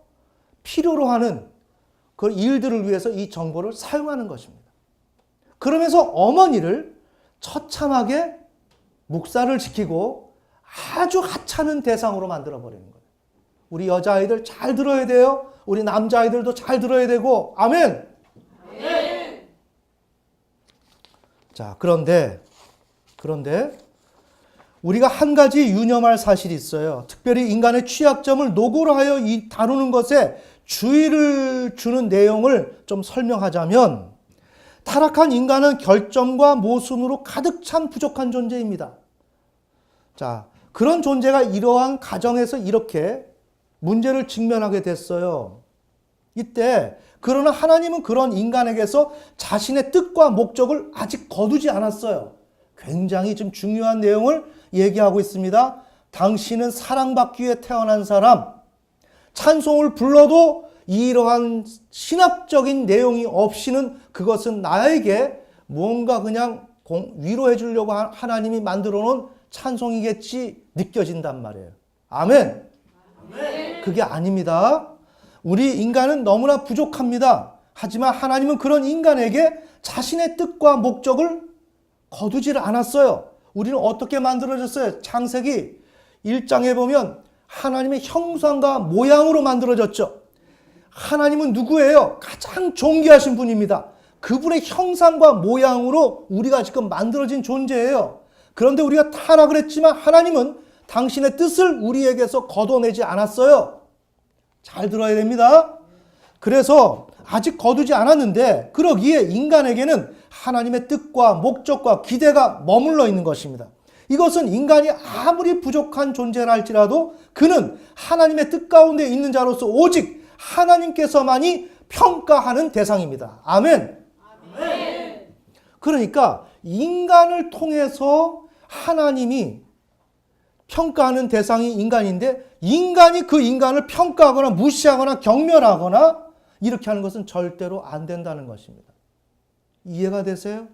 필요로 하는 그 일들을 위해서 이 정보를 사용하는 것입니다. 그러면서 어머니를 처참하게 묵살을 시키고 아주 하찮은 대상으로 만들어버리는 거예요. 우리 여자아이들 잘 들어야 돼요. 우리 남자아이들도 잘 들어야 되고. 아멘. 아멘. 자, 그런데 우리가 한 가지 유념할 사실이 있어요. 특별히 인간의 취약점을 노고로 하여 다루는 것에 주의를 주는 내용을 좀 설명하자면, 타락한 인간은 결점과 모순으로 가득 찬 부족한 존재입니다. 자, 그런 존재가 이러한 가정에서 이렇게 문제를 직면하게 됐어요. 이때 그러나 하나님은 그런 인간에게서 자신의 뜻과 목적을 아직 거두지 않았어요. 굉장히 좀 중요한 내용을 얘기하고 있습니다. 당신은 사랑받기 위해 태어난 사람, 찬송을 불러도 이러한 신학적인 내용이 없이는 그것은 나에게 뭔가 그냥 위로해 주려고 하나님이 만들어 놓은 찬송이겠지 느껴진단 말이에요. 아멘. 그게 아닙니다. 우리 인간은 너무나 부족합니다. 하지만 하나님은 그런 인간에게 자신의 뜻과 목적을 거두지를 않았어요. 우리는 어떻게 만들어졌어요? 창세기 1장에 보면 하나님의 형상과 모양으로 만들어졌죠. 하나님은 누구예요? 가장 존귀하신 분입니다. 그분의 형상과 모양으로 우리가 지금 만들어진 존재예요. 그런데 우리가 타락을 했지만 하나님은 당신의 뜻을 우리에게서 걷어내지 않았어요. 잘 들어야 됩니다. 그래서 아직 거두지 않았는데, 그러기에 인간에게는 하나님의 뜻과 목적과 기대가 머물러 있는 것입니다. 이것은 인간이 아무리 부족한 존재라 할지라도 그는 하나님의 뜻 가운데 있는 자로서 오직 하나님께서만이 평가하는 대상입니다. 아멘. 아멘. 그러니까 인간을 통해서 하나님이 평가하는 대상이 인간인데, 인간이 그 인간을 평가하거나 무시하거나 경멸하거나 이렇게 하는 것은 절대로 안 된다는 것입니다. 이해가 되세요?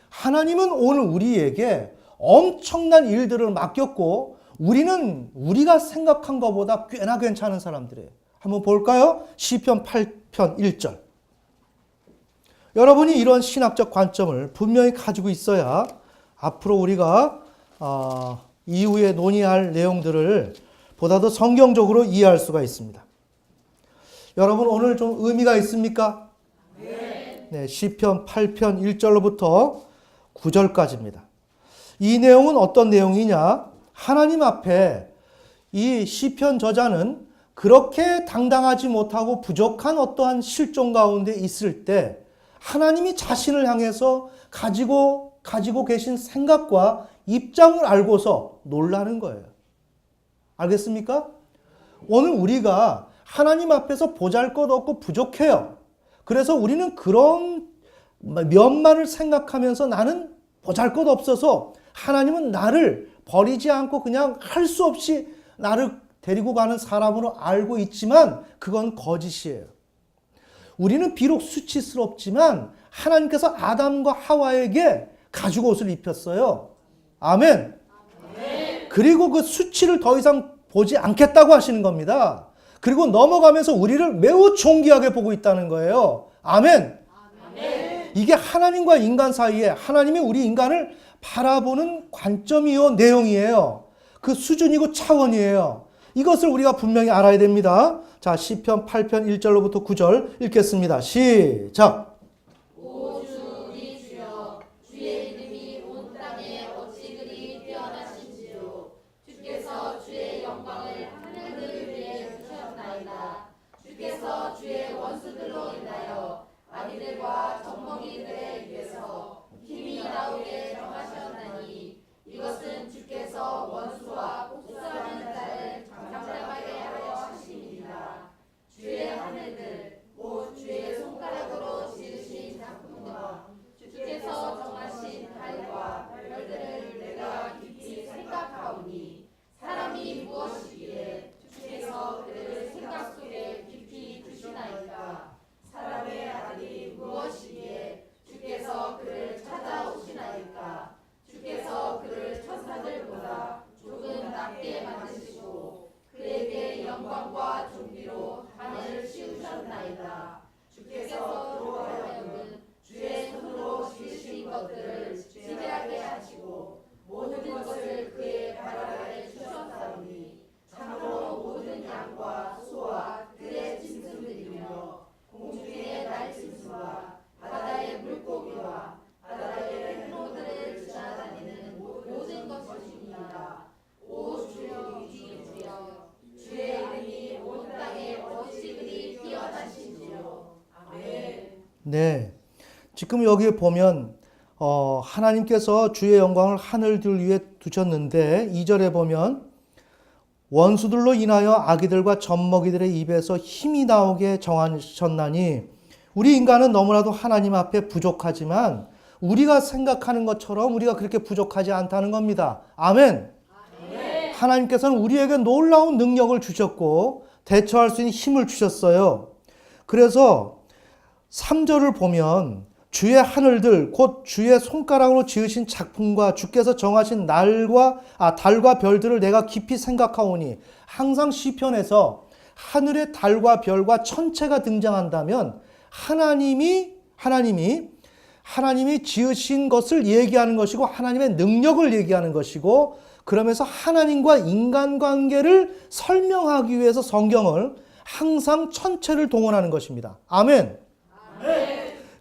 하나님은 오늘 우리에게 엄청난 일들을 맡겼고, 우리는 우리가 생각한 것보다 꽤나 괜찮은 사람들이에요. 한번 볼까요? 시편 8편 1절. 여러분이 이런 신학적 관점을 분명히 가지고 있어야 앞으로 우리가 이후에 논의할 내용들을 보다 더 성경적으로 이해할 수가 있습니다. 여러분, 오늘 좀 의미가 있습니까? 네, 시편 8편 1절로부터 9절까지입니다. 이 내용은 어떤 내용이냐? 하나님 앞에 이 시편 저자는 그렇게 당당하지 못하고 부족한 어떠한 실종 가운데 있을 때 하나님이 자신을 향해서 가지고 계신 생각과 입장을 알고서 놀라는 거예요. 알겠습니까? 오늘 우리가 하나님 앞에서 보잘것없고 부족해요. 그래서 우리는 그런 면만을 생각하면서 나는 보잘것없어서 하나님은 나를 버리지 않고 그냥 할 수 없이 나를 데리고 가는 사람으로 알고 있지만 그건 거짓이에요. 우리는 비록 수치스럽지만 하나님께서 아담과 하와에게 가죽 옷을 입혔어요. 아멘. 그리고 그 수치를 더 이상 보지 않겠다고 하시는 겁니다. 그리고 넘어가면서 우리를 매우 존귀하게 보고 있다는 거예요. 아멘. 이게 하나님과 인간 사이에 하나님이 우리 인간을 바라보는 관점이요, 내용이에요. 그 수준이고 차원이에요. 이것을 우리가 분명히 알아야 됩니다. 자, 시편 8편 1절로부터 9절 읽겠습니다. 시작. 오 주 우리 주여, 주의 이름이 온 땅에 어찌 그리 뛰어나신지요. 주께서 주의 영광을 하늘들 위에 펼쳤나이다. 주께서 주의 원수들로 인하여 아비들과 젖먹이들의 입에서 힘이 나오게 정하셨나니, 이것은 주께서 원수와 복수하는 자를 잠잠하게 하려 하심이니라. 주의 하늘들 곧 주의 손가락으로 지은 네. 지금 여기에 보면 하나님께서 주의 영광을 하늘들 위에 두셨는데 2절에 보면 원수들로 인하여 아기들과 젖먹이들의 입에서 힘이 나오게 정하셨나니 우리 인간은 너무나도 하나님 앞에 부족하지만 우리가 생각하는 것처럼 우리가 그렇게 부족하지 않다는 겁니다. 아멘. 하나님께서는 우리에게 놀라운 능력을 주셨고 대처할 수 있는 힘을 주셨어요. 그래서 3절을 보면 주의 하늘들 곧 주의 손가락으로 지으신 작품과 주께서 정하신 달과 별들을 내가 깊이 생각하오니 항상 시편에서 하늘의 달과 별과 천체가 등장한다면 하나님이 지으신 것을 얘기하는 것이고 하나님의 능력을 얘기하는 것이고 그러면서 하나님과 인간관계를 설명하기 위해서 성경을 항상 천체를 동원하는 것입니다. 아멘.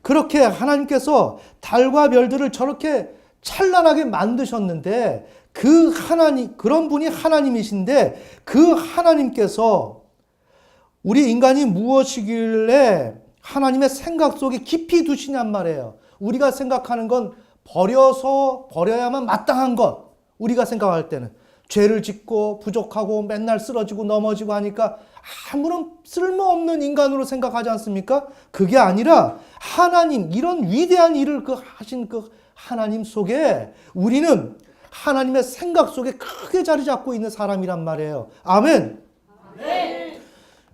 그렇게 하나님께서 달과 별들을 저렇게 찬란하게 만드셨는데 그런 분이 하나님이신데 그 하나님께서 우리 인간이 무엇이길래 하나님의 생각 속에 깊이 두시냔 말이에요. 우리가 생각하는 건 버려야만 마땅한 것. 우리가 생각할 때는 죄를 짓고 부족하고 맨날 쓰러지고 넘어지고 하니까 아무런 쓸모없는 인간으로 생각하지 않습니까? 그게 아니라 하나님 이런 위대한 일을 하신 그 하나님 속에 우리는 하나님의 생각 속에 크게 자리 잡고 있는 사람이란 말이에요. 아멘.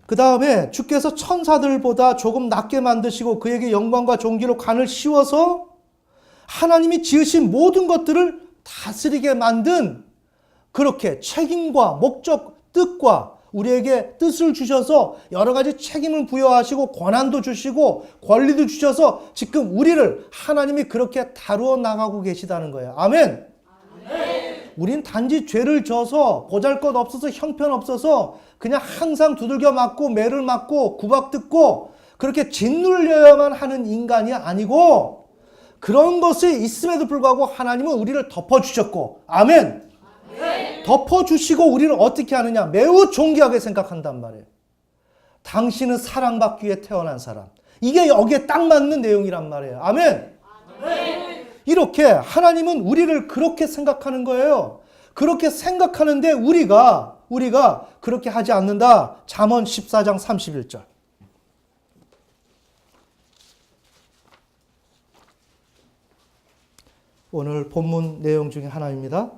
그 다음에 주께서 천사들보다 조금 낮게 만드시고 그에게 영광과 존귀로 관을 씌워서 하나님이 지으신 모든 것들을 다스리게 만든 그렇게 책임과 목적, 뜻과 우리에게 뜻을 주셔서 여러 가지 책임을 부여하시고 권한도 주시고 권리도 주셔서 지금 우리를 하나님이 그렇게 다루어 나가고 계시다는 거예요. 아멘. 우린 단지 죄를 져서 보잘것없어서 형편없어서 그냥 항상 두들겨 맞고 매를 맞고 구박듣고 그렇게 짓눌려야만 하는 인간이 아니고 그런 것이 있음에도 불구하고 하나님은 우리를 덮어주셨고 아멘. 덮어주시고 우리를 어떻게 하느냐 매우 존귀하게 생각한단 말이에요. 당신은 사랑받기 위해 태어난 사람. 이게 여기에 딱 맞는 내용이란 말이에요. 아멘. 이렇게 하나님은 우리를 그렇게 생각하는 거예요. 그렇게 생각하는데 우리가 그렇게 하지 않는다. 잠언 14장 31절. 오늘 본문 내용 중에 하나입니다.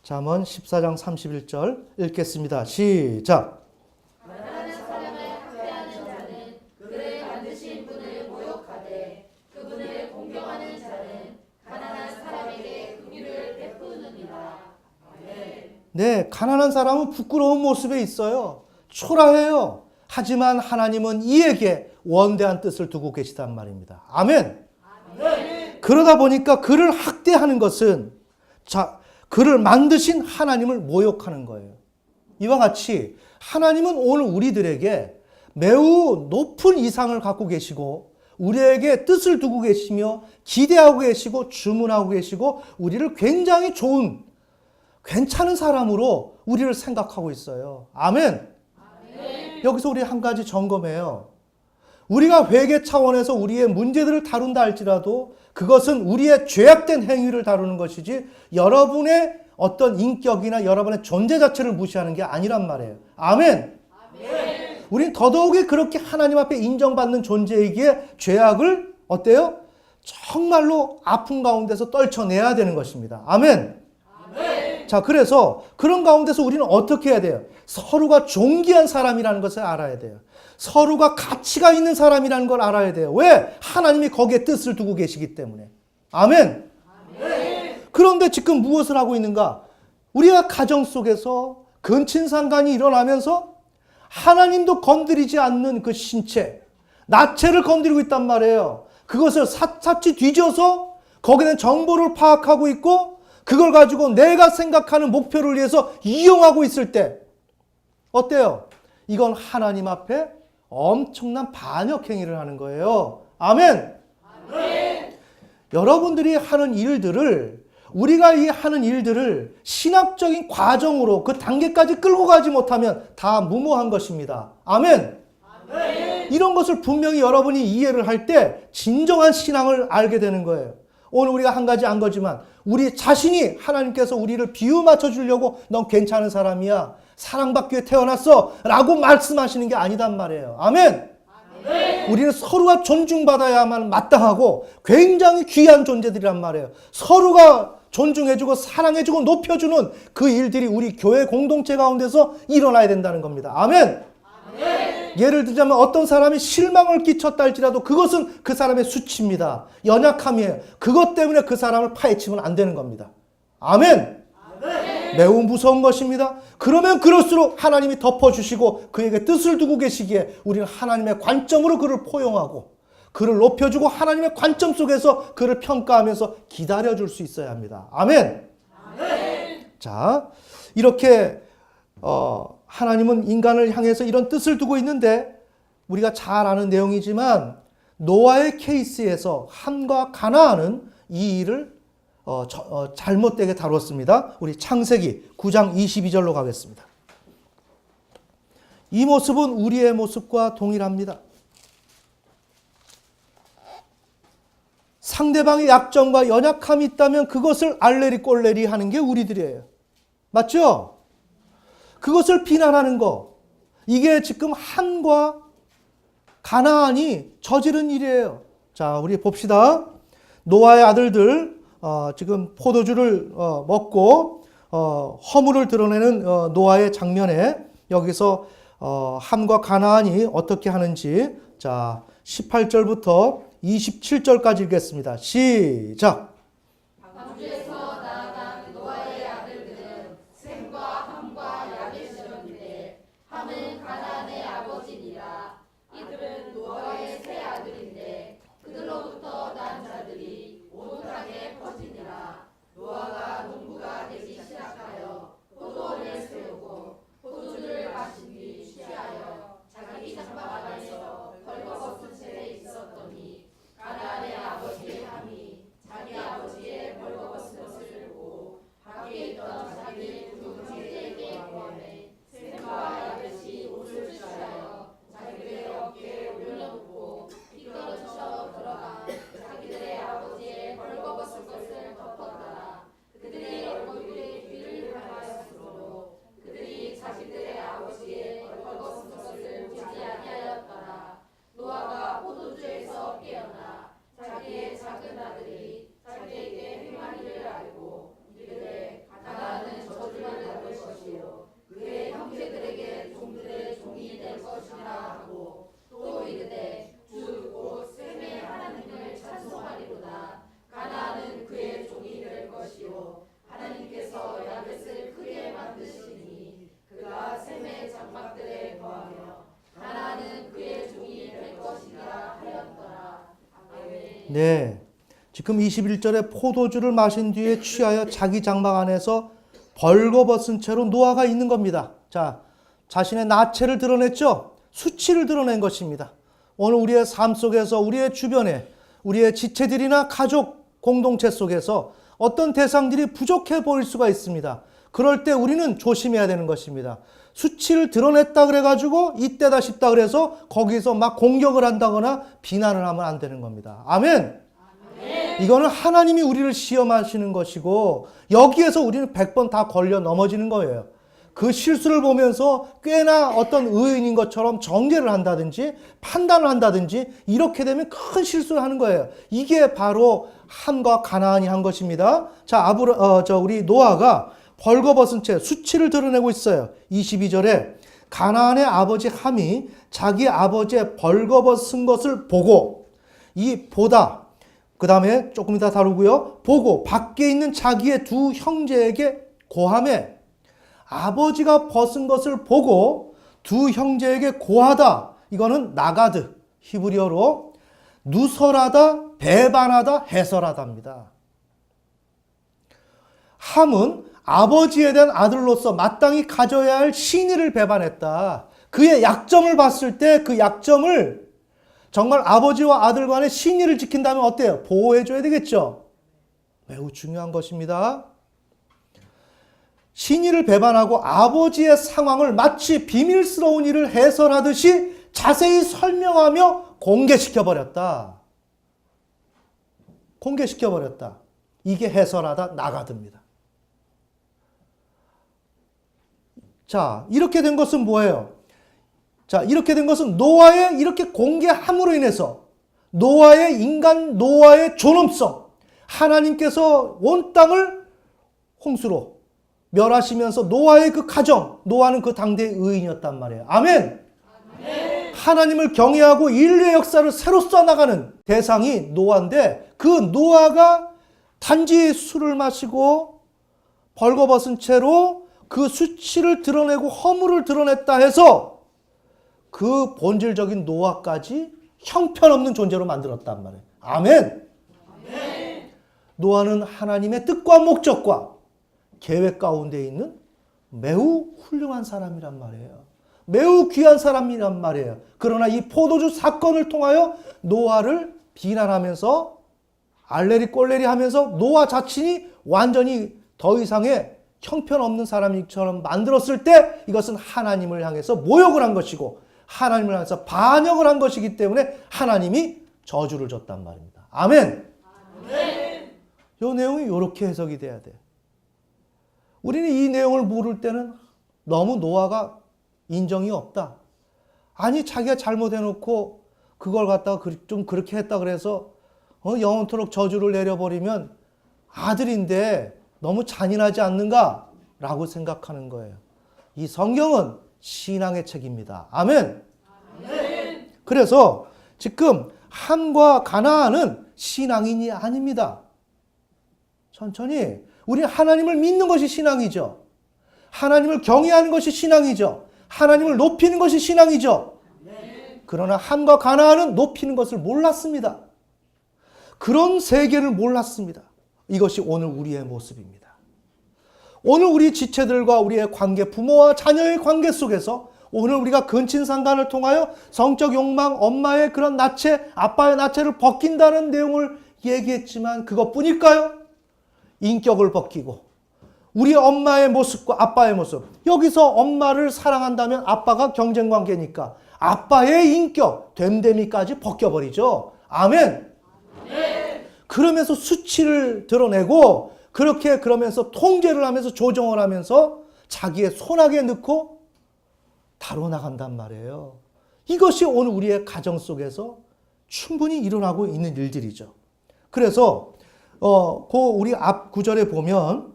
잠언 14장 31절 읽겠습니다. 시작. 가난한 사람을 학대하는 자는 그를 만드신 분을 모욕하되 그분을 공경하는 자는 가난한 사람에게 긍휼을 베푸느니라. 아멘. 네, 가난한 사람은 부끄러운 모습에 있어요. 초라해요. 하지만 하나님은 이에게 원대한 뜻을 두고 계시단 말입니다. 아멘. 그러다 보니까 그를 학대하는 것은 그를 만드신 하나님을 모욕하는 거예요. 이와 같이 하나님은 오늘 우리들에게 매우 높은 이상을 갖고 계시고 우리에게 뜻을 두고 계시며 기대하고 계시고 주문하고 계시고 우리를 굉장히 좋은 괜찮은 사람으로 우리를 생각하고 있어요. 아멘. 여기서 우리 한 가지 점검해요. 우리가 회개 차원에서 우리의 문제들을 다룬다 할지라도 그것은 우리의 죄악된 행위를 다루는 것이지 여러분의 어떤 인격이나 여러분의 존재 자체를 무시하는 게 아니란 말이에요. 아멘. 우린 더더욱이 그렇게 하나님 앞에 인정받는 존재이기에 죄악을 어때요? 정말로 아픔 가운데서 떨쳐내야 되는 것입니다. 아멘. 자, 그래서 그런 가운데서 우리는 어떻게 해야 돼요? 서로가 존귀한 사람이라는 것을 알아야 돼요. 서로가 가치가 있는 사람이라는 걸 알아야 돼요. 왜? 하나님이 거기에 뜻을 두고 계시기 때문에. 아멘. 그런데 지금 무엇을 하고 있는가? 우리가 가정 속에서 근친상간이 일어나면서 하나님도 건드리지 않는 그 신체, 나체를 건드리고 있단 말이에요. 그것을 샅샅이 뒤져서 거기는 정보를 파악하고 있고 그걸 가지고 내가 생각하는 목표를 위해서 이용하고 있을 때 어때요? 이건 하나님 앞에 엄청난 반역 행위를 하는 거예요. 아멘. 여러분들이 하는 일들을 우리가 이 하는 일들을 신학적인 과정으로 그 단계까지 끌고 가지 못하면 다 무모한 것입니다. 아멘. 이런 것을 분명히 여러분이 이해를 할 때 진정한 신앙을 알게 되는 거예요. 오늘 우리가 한 가지 안 거지만 우리 자신이 하나님께서 우리를 비유 맞춰 주려고 넌 괜찮은 사람이야. 사랑받기 위해 태어났어. 라고 말씀하시는 게 아니단 말이에요. 아멘. 우리는 서로가 존중받아야만 마땅하고 굉장히 귀한 존재들이란 말이에요. 서로가 존중해주고 사랑해주고 높여주는 그 일들이 우리 교회 공동체 가운데서 일어나야 된다는 겁니다. 아멘. 예를 들자면 어떤 사람이 실망을 끼쳤다 할지라도 그것은 그 사람의 수치입니다. 연약함이에요. 그것 때문에 그 사람을 파헤치면 안 되는 겁니다. 아멘. 매우 무서운 것입니다. 그러면 그럴수록 하나님이 덮어주시고 그에게 뜻을 두고 계시기에 우리는 하나님의 관점으로 그를 포용하고 그를 높여주고 하나님의 관점 속에서 그를 평가하면서 기다려줄 수 있어야 합니다. 아멘. 자, 이렇게 하나님은 인간을 향해서 이런 뜻을 두고 있는데 우리가 잘 아는 내용이지만 노아의 케이스에서 함과 가나안은 이 일을 잘못되게 다뤘습니다. 우리 창세기 9장 22절로 가겠습니다. 이 모습은 우리의 모습과 동일합니다. 상대방의 약점과 연약함이 있다면 그것을 알레리 꼴레리 하는 게 우리들이에요. 맞죠? 그것을 비난하는 거. 이게 지금 함과 가나안이 저지른 일이에요. 자, 우리 봅시다. 노아의 아들들 지금 포도주를 먹고 허물을 드러내는 노아의 장면에 여기서 함과 가나안이 어떻게 하는지 자 18절부터 27절까지 읽겠습니다. 시작. 방주에서 나아간 노아의 아들들은 셈과 함과 야벳이었는데 함은 가나안의 아버지니라. 이들은 노아의 세 아들인데 그들로부터 난 자들이 온 땅에 퍼지니라. 노아가 농부가 되기 시작하여 포도원을 세우고 포도주를 마신 뒤 취하여 자기 장막 안에서 벌거벗은 채 있었더니 가나안의 아버지 함이 자기 아버지의 벌거벗은 것을 보고 밖에 있던 자기 두 형제에게 구하매 셈과 야벳이 옷을 취하여 자기들의 어깨에 올려놓고 삐뚤어져 들어가 자기들의 아버지의 벌거벗은 것을 덮었더라. 그들의 얼굴이 뒤를 향하였으므로 그들이 자기들의 아버지의 벌거벗은 것을 보지 아니하였더라. 노아가 포도주에서 깨어나 자기의 작은 아들이 자기에게 행한 일을 알고 이르되 가나안은 저주를 받을 것이요 그의 형제들에게 종들의 종이 될 것이라 하고 또 이르되 주 곧 셈의 하나님을 찬송하리로다. 가나안은 그의 종이 될 것이요 하나님께서 야벳을 크게 만드시니 그가 셈의 장막들에 거하며 가나안은 그의 종이 될 것이라 하였더라. 아멘. 네. 지금 21절에 포도주를 마신 뒤에 취하여 자기 장막 안에서 벌거벗은 채로 노아가 있는 겁니다. 자, 자신의 나체를 드러냈죠? 수치를 드러낸 것입니다. 오늘 우리의 삶 속에서 우리의 주변에 우리의 지체들이나 가족 공동체 속에서 어떤 대상들이 부족해 보일 수가 있습니다. 그럴 때 우리는 조심해야 되는 것입니다. 수치를 드러냈다 그래가지고 이때다 싶다 그래서 거기서 막 공격을 한다거나 비난을 하면 안 되는 겁니다. 아멘. 이거는 하나님이 우리를 시험하시는 것이고 여기에서 우리는 100번 다 걸려 넘어지는 거예요. 그 실수를 보면서 꽤나 어떤 의인인 것처럼 정죄를 한다든지 판단을 한다든지 이렇게 되면 큰 실수를 하는 거예요. 이게 바로 함과 가나안이 한 것입니다. 자, 우리 노아가 벌거벗은 채 수치를 드러내고 있어요. 22절에 가나안의 아버지 함이 자기 아버지의 벌거벗은 것을 보고 이 보다 그 다음에 조금 이따 다루고요. 보고 밖에 있는 자기의 두 형제에게 고하매 아버지가 벗은 것을 보고 두 형제에게 고하다. 이거는 나가드 히브리어로 누설하다, 배반하다, 해설하다입니다. 함은 아버지에 대한 아들로서 마땅히 가져야 할 신의를 배반했다. 그의 약점을 봤을 때 그 약점을 정말 아버지와 아들 간의 신의를 지킨다면 어때요? 보호해줘야 되겠죠. 매우 중요한 것입니다. 신의를 배반하고 아버지의 상황을 마치 비밀스러운 일을 해설하듯이 자세히 설명하며 공개시켜버렸다. 공개시켜버렸다. 이게 해설하다 나가듭니다. 자, 이렇게 된 것은 뭐예요? 자, 이렇게 된 것은 노아의 이렇게 공개함으로 인해서 노아의 존엄성, 하나님께서 온 땅을 홍수로 멸하시면서 노아의 그 가정, 노아는 그 당대의 의인이었단 말이에요. 아멘! 아멘. 하나님을 경외하고 인류의 역사를 새로 써나가는 대상이 노아인데 그 노아가 단지 술을 마시고 벌거벗은 채로 그 수치를 드러내고 허물을 드러냈다 해서 그 본질적인 노아까지 형편없는 존재로 만들었단 말이에요. 아멘! 아멘. 노아는 하나님의 뜻과 목적과 계획 가운데 있는 매우 훌륭한 사람이란 말이에요. 매우 귀한 사람이란 말이에요. 그러나 이 포도주 사건을 통하여 노아를 비난하면서 알레리 꼴레리 하면서 노아 자신이 완전히 더 이상의 형편없는 사람처럼 만들었을 때 이것은 하나님을 향해서 모욕을 한 것이고 하나님을 향해서 반역을 한 것이기 때문에 하나님이 저주를 줬단 말입니다. 아멘! 아멘. 이 내용이 이렇게 해석이 돼야 돼요. 우리는 이 내용을 모를 때는 너무 노아가 인정이 없다. 아니 자기가 잘못해놓고 그걸 갖다가 좀 그렇게 했다 그래서 영원토록 저주를 내려버리면 아들인데 너무 잔인하지 않는가? 라고 생각하는 거예요. 이 성경은 신앙의 책입니다. 아멘. 아멘. 그래서 지금 함과 가나안은 신앙인이 아닙니다. 천천히 우리 하나님을 믿는 것이 신앙이죠. 하나님을 경외하는 것이 신앙이죠. 하나님을 높이는 것이 신앙이죠. 그러나 함과 가나안은 높이는 것을 몰랐습니다. 그런 세계를 몰랐습니다. 이것이 오늘 우리의 모습입니다. 오늘 우리 지체들과 우리의 관계, 부모와 자녀의 관계 속에서 오늘 우리가 근친상간을 통하여 성적 욕망, 엄마의 그런 나체, 아빠의 나체를 벗긴다는 내용을 얘기했지만 그것뿐일까요? 인격을 벗기고 우리 엄마의 모습과 아빠의 모습, 여기서 엄마를 사랑한다면 아빠가 경쟁관계니까 아빠의 인격, 됨됨이까지 벗겨버리죠. 아멘. 그러면서 수치를 드러내고 그렇게 그러면서 통제를 하면서 조정을 하면서 자기의 손아귀에 넣고 다뤄나간단 말이에요. 이것이 오늘 우리의 가정 속에서 충분히 일어나고 있는 일들이죠. 그래서 그 우리 앞 구절에 보면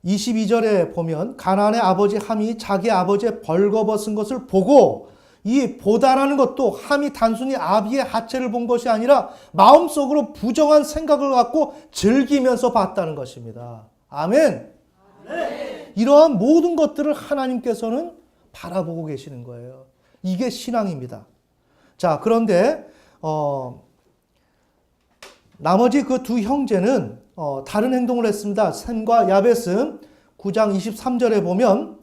22절에 보면 가나안의 아버지 함이 자기 아버지의 벌거벗은 것을 보고 이 보다라는 것도 함이 단순히 아비의 하체를 본 것이 아니라 마음속으로 부정한 생각을 갖고 즐기면서 봤다는 것입니다. 아멘. 아멘. 이러한 모든 것들을 하나님께서는 바라보고 계시는 거예요. 이게 신앙입니다. 자, 그런데 나머지 그 두 형제는 다른 행동을 했습니다. 셈과 야벳은 9장 23절에 보면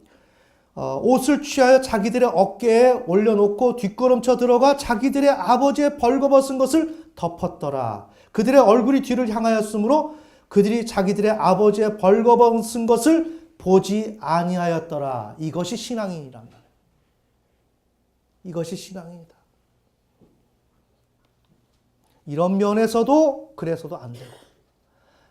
옷을 취하여 자기들의 어깨에 올려놓고 뒷걸음쳐 들어가 자기들의 아버지의 벌거벗은 것을 덮었더라. 그들의 얼굴이 뒤를 향하였으므로 그들이 자기들의 아버지의 벌거벗은 것을 보지 아니하였더라. 이것이 신앙이란 말이에요. 이것이 신앙이다. 이런 면에서도 그래서도 안 되고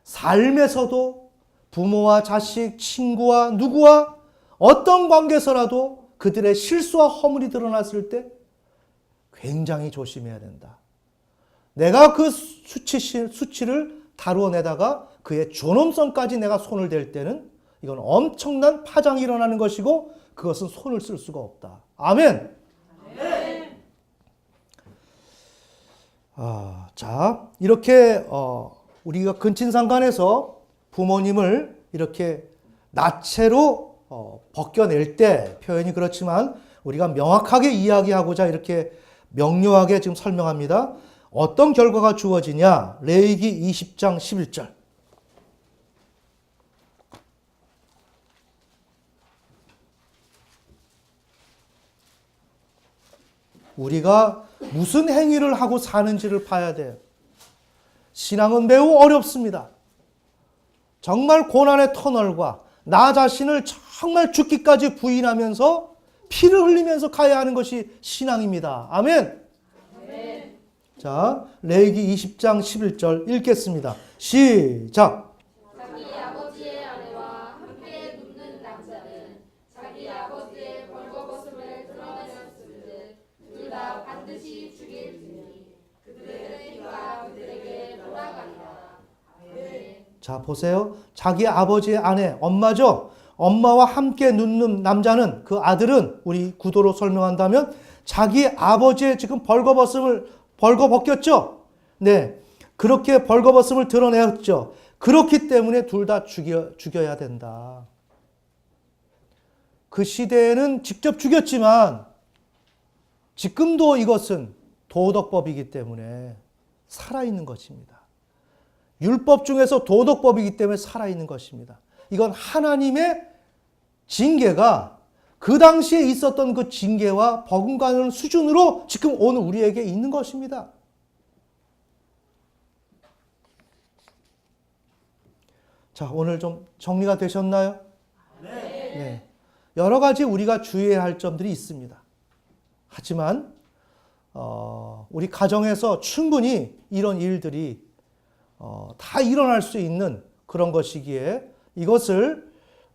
삶에서도 부모와 자식, 친구와 누구와 어떤 관계에서라도 그들의 실수와 허물이 드러났을 때 굉장히 조심해야 된다. 내가 그 수치를 다루어내다가 그의 존엄성까지 내가 손을 댈 때는 이건 엄청난 파장이 일어나는 것이고 그것은 손을 쓸 수가 없다. 아멘. 아멘. 자, 이렇게 우리가 근친상간에서 부모님을 이렇게 나체로 벗겨낼 때 표현이 그렇지만 우리가 명확하게 이야기하고자 이렇게 명료하게 지금 설명합니다. 어떤 결과가 주어지냐? 레위기 20장 11절. 우리가 무슨 행위를 하고 사는지를 봐야 돼요. 신앙은 매우 어렵습니다. 정말 고난의 터널과 나 자신을 정말 죽기까지 부인하면서 피를 흘리면서 가야 하는 것이 신앙입니다. 아멘. 자, 레위기 20장 11절 읽겠습니다. 시작. 자기 아버지의 아내와 함께 눕는 남자는 자기 아버지의 벌거벗음을 드러내었으므는 둘 다 반드시 죽일지니 그들의 피가 그들에게 돌아가리라. 아멘. 자, 보세요. 자기 아버지의 아내, 엄마죠. 엄마와 함께 눕는 남자는, 그 아들은 우리 구도로 설명한다면 자기 아버지의 지금 벌거벗겼죠. 네, 그렇게 벌거벗음을 드러내었죠. 그렇기 때문에 둘 다 죽여야 된다. 그 시대에는 직접 죽였지만 지금도 이것은 도덕법이기 때문에 살아있는 것입니다. 율법 중에서 도덕법이기 때문에 살아있는 것입니다. 이건 하나님의 징계가 그 당시에 있었던 그 징계와 버금가는 수준으로 지금 오늘 우리에게 있는 것입니다. 자, 오늘 좀 정리가 되셨나요? 네. 여러 가지 우리가 주의해야 할 점들이 있습니다. 하지만 우리 가정에서 충분히 이런 일들이 다 일어날 수 있는 그런 것이기에 이것을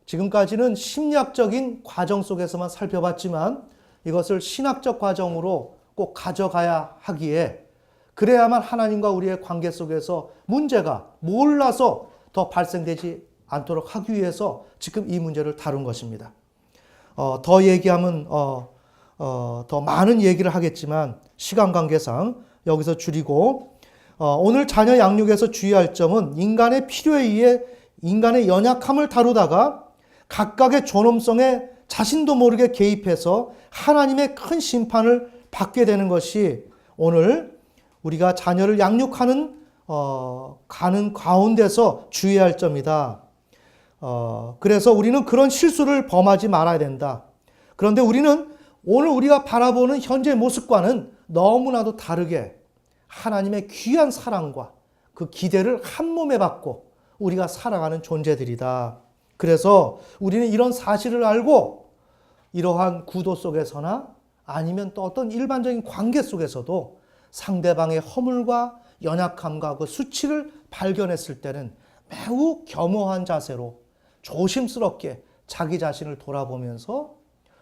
지금까지는 심리학적인 과정 속에서만 살펴봤지만 이것을 신학적 과정으로 꼭 가져가야 하기에 그래야만 하나님과 우리의 관계 속에서 문제가 몰라서 더 발생되지 않도록 하기 위해서 지금 이 문제를 다룬 것입니다. 더 얘기하면 더 많은 얘기를 하겠지만 시간 관계상 여기서 줄이고 오늘 자녀 양육에서 주의할 점은 인간의 필요에 의해 인간의 연약함을 다루다가 각각의 존엄성에 자신도 모르게 개입해서 하나님의 큰 심판을 받게 되는 것이 오늘 우리가 자녀를 양육하는 가는 가운데서 주의할 점이다. 그래서 우리는 그런 실수를 범하지 말아야 된다. 그런데 우리는 오늘 우리가 바라보는 현재 모습과는 너무나도 다르게 하나님의 귀한 사랑과 그 기대를 한 몸에 받고 우리가 살아가는 존재들이다. 그래서 우리는 이런 사실을 알고 이러한 구도 속에서나 아니면 또 어떤 일반적인 관계 속에서도 상대방의 허물과 연약함과 그 수치를 발견했을 때는 매우 겸허한 자세로 조심스럽게 자기 자신을 돌아보면서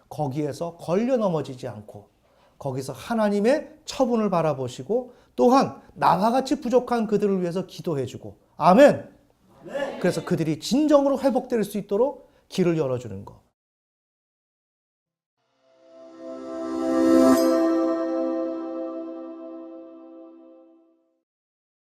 거기에서 걸려 넘어지지 않고 거기서 하나님의 처분을 바라보시고 또한 나와 같이 부족한 그들을 위해서 기도해주고 아멘. 그래서 그들이 진정으로 회복될 수 있도록 길을 열어주는 것.